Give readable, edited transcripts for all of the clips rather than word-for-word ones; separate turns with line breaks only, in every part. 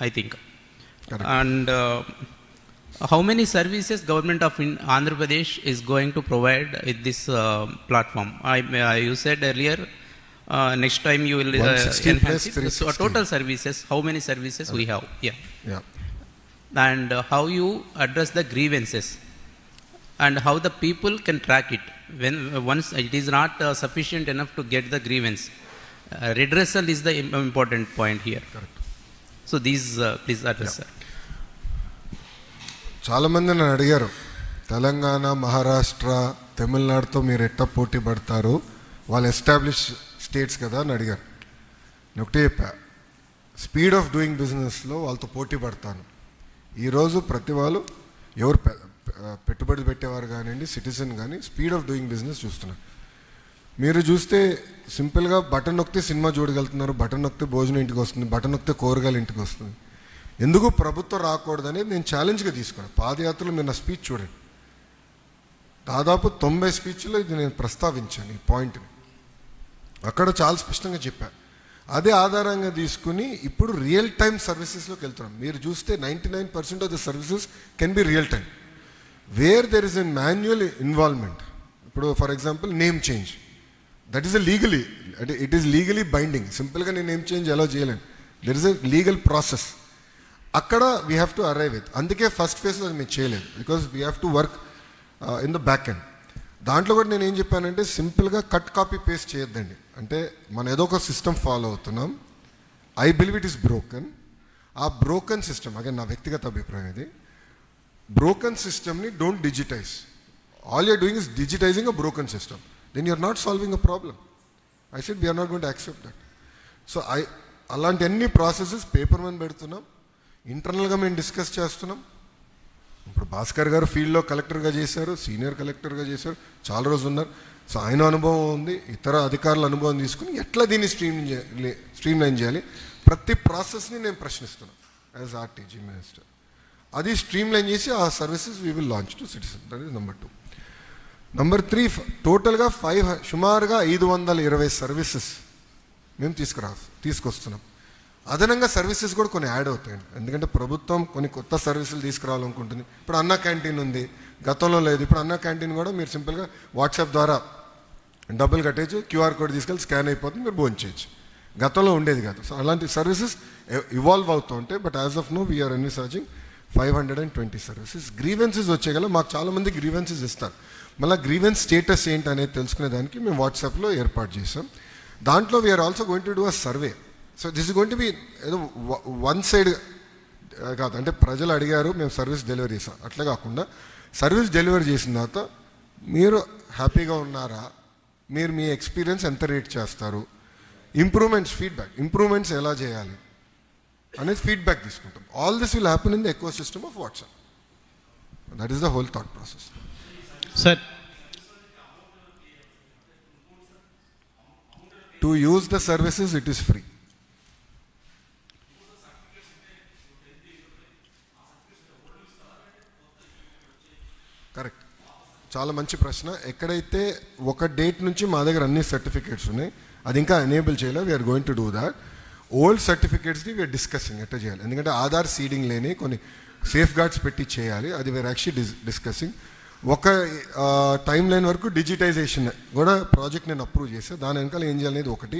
I think. Correct. And how many services government of Andhra Pradesh is going to provide with this platform? You said earlier, next time you will enhance it. So total services, how many services we have? Yeah. And how you address the grievances, and how the people can track it when once it is not sufficient enough to get the grievance. Redressal is the important point here.
Correct.
So these please address, sir.
చాలామంది నన్ను అడిగారు, తెలంగాణ, మహారాష్ట్ర, తమిళనాడుతో మీరు ఎట్లా పోటీ పడతారు, వాళ్ళు establish states కదా అని అడిగారు. నేను ఒకటే చెప్పా, స్పీడ్ ఆఫ్ డూయింగ్ బిజినెస్లో వాళ్ళతో పోటీ పడతాను. ఈరోజు ప్రతి వాళ్ళు ఎవరు పెట్టుబడులు పెట్టేవారు కానివ్వండి, సిటిజన్ కానీ స్పీడ్ ఆఫ్ డూయింగ్ బిజినెస్ చూస్తున్నారు. మీరు చూస్తే సింపుల్గా బటన్ నొక్కితే సినిమా చూడగలుగుతున్నారు, బటన్ నొక్కితే భోజనం ఇంటికి వస్తుంది, బటన్ నొక్కితే కూరగాయలు ఇంటికి వస్తుంది. ఎందుకు ప్రభుత్వం రాకూడదనేది నేను ఛాలెంజ్గా తీసుకున్నాను. పాదయాత్రలో మీరు నా స్పీచ్ చూడండి, దాదాపు 90 స్పీచ్లో ఇది నేను ప్రస్తావించాను ఈ పాయింట్ని. అక్కడ చాలా స్పష్టంగా చెప్పాను. అదే ఆధారంగా తీసుకుని ఇప్పుడు రియల్ టైమ్ సర్వీసెస్లోకి వెళ్తున్నాం. మీరు చూస్తే 99% of the services can be real time, where there is an manual involvement. ఇప్పుడు for example name change, that is legally, అంటే ఇట్ ఈస్ లీగలీ బైండింగ్. సింపుల్గా నేను నేమ్ చేంజ్ ఎలా చేయలేను, there is a legal process. అక్కడ we have to arrive with. అందుకే first ఫేజ్లో అది మేము చేయలేదు, because we have to work in the back end. దాంట్లో కూడా నేను ఏం చెప్పానంటే, సింపుల్గా కట్ కాపీ పేస్ట్ చేయొద్దండి. అంటే మనం ఏదో ఒక సిస్టమ్ ఫాలో అవుతున్నాం, I believe it is broken. ఆ బ్రోకన్ సిస్టమ్, అగే నా వ్యక్తిగత అభిప్రాయం ఇది, బ్రోకన్ సిస్టమ్ని don't digitise. All you're doing is digitising a broken system, then you're not solving a problem. I said we're not going to accept that. So అలాంటి అన్ని processes paper మీద పెడుతున్నాం, ఇంటర్నల్గా మేము డిస్కస్ చేస్తున్నాం. ఇప్పుడు భాస్కర్ గారు ఫీల్డ్లో కలెక్టర్గా చేశారు, సీనియర్ కలెక్టర్గా చేశారు, చాలా రోజులు ఉన్నారు. సో ఆయన అనుభవం ఉంది, ఇతర అధికారుల అనుభవం తీసుకుని ఎట్లా దీన్ని స్ట్రీమ్లైన్ చేయాలి, ప్రతి ప్రాసెస్ని నేను ప్రశ్నిస్తున్నాను యాజ్ ఆర్టీజీ మినిస్టర్. అది స్ట్రీమ్లైన్ చేసి ఆ services we will launch to citizen. That is number 2. Number 3, టోటల్గా సుమారుగా 520 సర్వీసెస్ మేము తీసుకొస్తున్నాం. అదనంగా సర్వీసెస్ కూడా కొన్ని యాడ్ అవుతాయండి, ఎందుకంటే ప్రభుత్వం కొన్ని కొత్త సర్వీసులు తీసుకురావాలనుకుంటుంది. ఇప్పుడు అన్న క్యాంటీన్ ఉంది, గతంలో లేదు. ఇప్పుడు అన్న క్యాంటీన్ కూడా మీరు సింపుల్గా వాట్సాప్ ద్వారా డబ్బులు కట్టేయచ్చు, క్యూఆర్ కోడ్ తీసుకెళ్ళి స్కాన్ అయిపోతుంది, మీరు భోజనం చేయొచ్చు. గతంలో ఉండేది కాదు. సో అలాంటి సర్వీసెస్ ఇవాల్వ్ అవుతూ ఉంటాయి. But as of now we are envisaging 520 services. Grievances వచ్చేగల మాకు చాలామంది గ్రీవెన్సెస్ ఇస్తారు. మళ్ళీ గ్రీవెన్స్ స్టేటస్ ఏంటి అనేది తెలుసుకునేదానికి మేము వాట్సాప్లో ఏర్పాటు చేసాం. దాంట్లో we're also going to do a survey. So this is going to be ఏదో వన్ సైడ్ కాదు, అంటే ప్రజలు అడిగారు మేము సర్వీస్ డెలివరీ చేసాం అట్లా కాకుండా, సర్వీస్ డెలివరీ చేసిన తర్వాత మీరు హ్యాపీగా ఉన్నారా, మీరు మీ ఎక్స్పీరియన్స్ ఎంత రేట్ చేస్తారు, ఇంప్రూవ్మెంట్స్ ఎలా చేయాలి అనేది ఫీడ్బ్యాక్ తీసుకుంటాం. All this will happen in the eco system of WhatsApp. That is the whole thought process.
Sir,
to use the services it is free. Correct, చాలా మంచి ప్రశ్న. ఎక్కడైతే ఒక డేట్ నుంచి మా దగ్గర అన్ని సర్టిఫికేట్స్ ఉన్నాయి, అది ఇంకా ఎనేబుల్ చేయలేదు. We are going to do that. Old సర్టిఫికేట్స్ని వీఆర్ డిస్కసింగ్ ఎట్లా చేయాలి, ఎందుకంటే ఆధార్ సీడింగ్ లేని కొన్ని సేఫ్ గార్డ్స్ పెట్టి చేయాలి. అది వీఆర్ యాక్చువల్లీ డిస్కసింగ్. ఒక టైం లైన్ వరకు డిజిటైజేషన్ కూడా ప్రాజెక్ట్ నేను అప్రూవ్ చేశాను. దాని వెనకాల ఏం చేయాలనేది ఒకటి.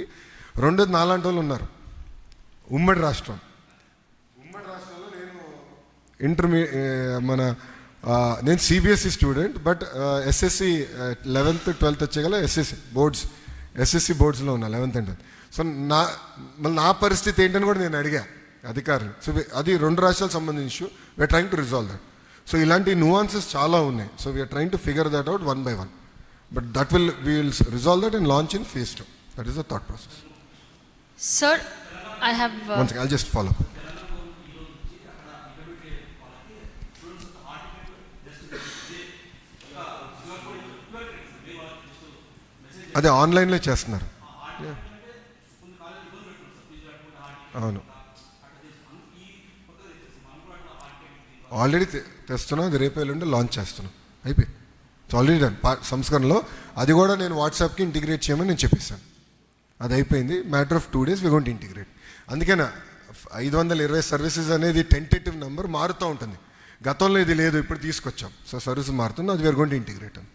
రెండోది, నాలాంటి వాళ్ళు ఉన్నారు ఉమ్మడి రాష్ట్రంలో నేను CBSE student, but SSC 11th 12th వచ్చేగల ఎస్ఎస్సి బోర్డ్స్లో ఉన్నా 11th and 12th. సో నా పరిస్థితి ఏంటని కూడా నేను అడిగా అధికారులు. సో అది 2 రాష్ట్రాలకు సంబంధించిన issue. We're trying to resolve that. So ఇలాంటి నువాన్సెస్ చాలా ఉన్నాయి. So we're trying to figure that out one by one. But we will resolve that and launch in phase 2. That is the thought process.
Sir, I have...
One second, I'll just follow. అదే ఆన్లైన్లో చేస్తున్నారు. అవును, already తెస్తున్నాం. అది రేపు ఎల్లుండి launch చేస్తున్నాం. అయిపోయి already done సంస్కరణలో. అది కూడా నేను వాట్సాప్కి ఇంటిగ్రేట్ చేయమని నేను చెప్పేశాను. అది అయిపోయింది. Matter of 2 days we going to integrate. అందుకేనా 520 సర్వీసెస్ అనేది టెంటేటివ్ నెంబర్, మారుతూ ఉంటుంది. గతంలో ఇది లేదు, ఇప్పుడు తీసుకొచ్చాం. సో సర్వీస్ మారుతుంది, అది వేర్ గోయింగ్ టు ఇంటిగ్రేట్ అని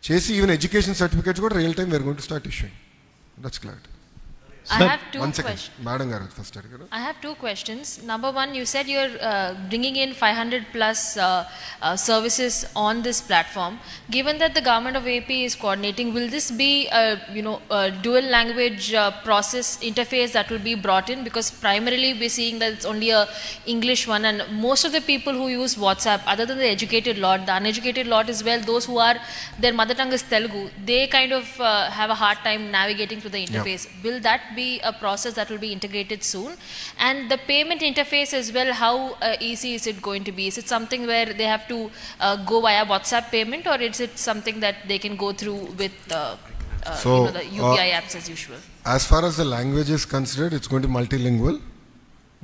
చేసి ఈవెన్ ఎడ్యుకేషన్ సర్టిఫికేట్స్ కూడా real time we're going to start issuing. That's clarity.
I have two
One second.
questions.
Madam garu first adagaru.
I have two questions. Number one, you said you're bringing in 500 plus services on this platform. Given that the government of AP is coordinating, will this be a dual language process interface that will be brought in? Because primarily we're seeing that it's only a English one, and most of the people who use WhatsApp, other than the educated lot, the uneducated lot as well, those who are their mother tongue is Telugu, they kind of have a hard time navigating through the interface.
Yeah.
Will that be a process that will be integrated soon? And the payment interface as well, how easy is it going to be? Is it something where they have to go via WhatsApp payment, or is it something that they can go through with the UPI apps as usual?
As far as the language is considered, it's going to be multilingual.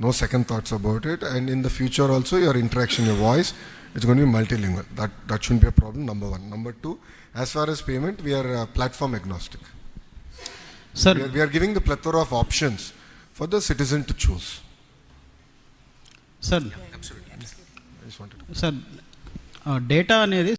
No second thoughts about it. And in the future also, your interaction, your voice, it's going to be multilingual. That shouldn't be a problem, number one. Number two, as far as payment, we are platform agnostic.
Sir,
We are giving the plethora of options for the citizen to choose.
sir,
I just wanted to.
sir, data అనేది